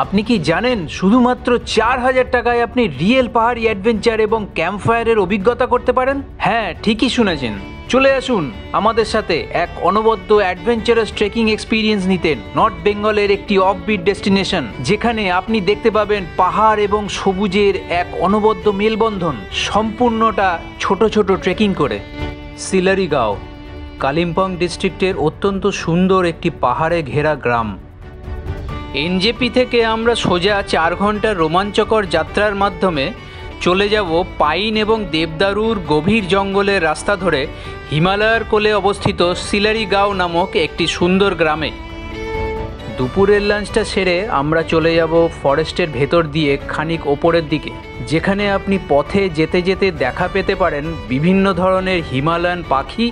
আপনি কি জানেন শুধুমাত্র 4000 টাকায় আপনি রিয়েল পাহাড়ি অ্যাডভেঞ্চার এবং ক্যাম্পফায়ারের অভিজ্ঞতা করতে পারেন? হ্যাঁ, ঠিকই শুনেছেন। চলে আসুন আমাদের সাথে এক অনবদ্য অ্যাডভেঞ্চারাস ট্রেকিং এক্সপিরিয়েন্স নিতে নর্থ বেঙ্গলের একটি অফবিট ডেস্টিনেশন, যেখানে আপনি দেখতে পাবেন পাহাড় এবং সবুজের এক অনবদ্য মেলবন্ধন, সম্পূর্ণটা ছোট ছোট ট্রেকিং করে। সিলারিগাঁও কালিম্পং ডিস্ট্রিক্টের অত্যন্ত সুন্দর একটি পাহাড়ে ঘেরা গ্রাম। এনজেপি থেকে আমরা সোজা 4 ঘন্টার রোমাঞ্চকর যাত্রার মাধ্যমে চলে যাব পাইন এবং দেবদারুর গভীর জঙ্গলের রাস্তা ধরে হিমালয়ের কোলে অবস্থিত সিলারিগাঁও নামক একটি সুন্দর গ্রামে। দুপুরের লাঞ্চটা সেরে আমরা চলে যাব ফরেস্টের ভেতর দিয়ে খানিক ওপরের দিকে, যেখানে আপনি পথে যেতে যেতে দেখা পেতে পারেন বিভিন্ন ধরনের হিমালয়ান পাখি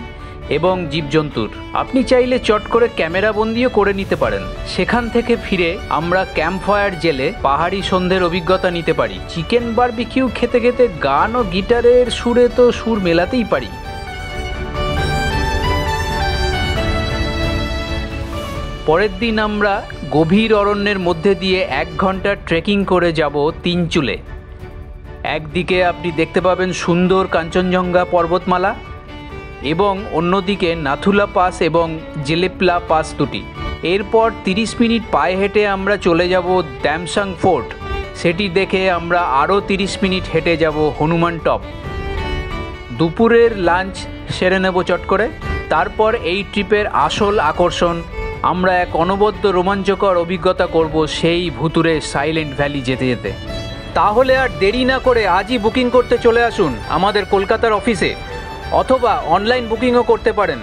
এবং জীবজন্তুর। আপনি চাইলে চট করে ক্যামেরা বন্দিও করে নিতে পারেন। সেখান থেকে ফিরে আমরা ক্যাম্পফায়ার জেলে পাহাড়ি সন্ধ্যের অভিজ্ঞতা নিতে পারি। চিকেন বারবিকিউ খেতে খেতে গান ও গিটারের সুরে তো সুর মেলাতেই পারি। পরের দিন আমরা গভীর অরণ্যের মধ্যে দিয়ে 1 ঘন্টার ট্রেকিং করে যাব তিনচুলে। একদিকে আপনি দেখতে পাবেন সুন্দর কাঞ্চনজঙ্ঘা পর্বতমালা এবং অন্যদিকে নাথুলা পাস এবং জেলেপলা পাস দুটি। এরপর 30 মিনিট পায়ে হেঁটে আমরা চলে যাব দ্যামসাং ফোর্ট। সেটি দেখে আমরা আরও 30 মিনিট হেঁটে যাব হনুমান টপ। দুপুরের লাঞ্চ সেরে নেব চট করে। তারপর এই ট্রিপের আসল আকর্ষণ, আমরা এক অনবদ্য রোমাঞ্চকর অভিজ্ঞতা করব সেই ভুতুরে সাইলেন্ট ভ্যালি যেতে যেতে। তাহলে আর দেরি না করে আজই বুকিং করতে চলে আসুন আমাদের কলকাতার অফিসে, অথবা অনলাইন বুকিংও করতে পারেন।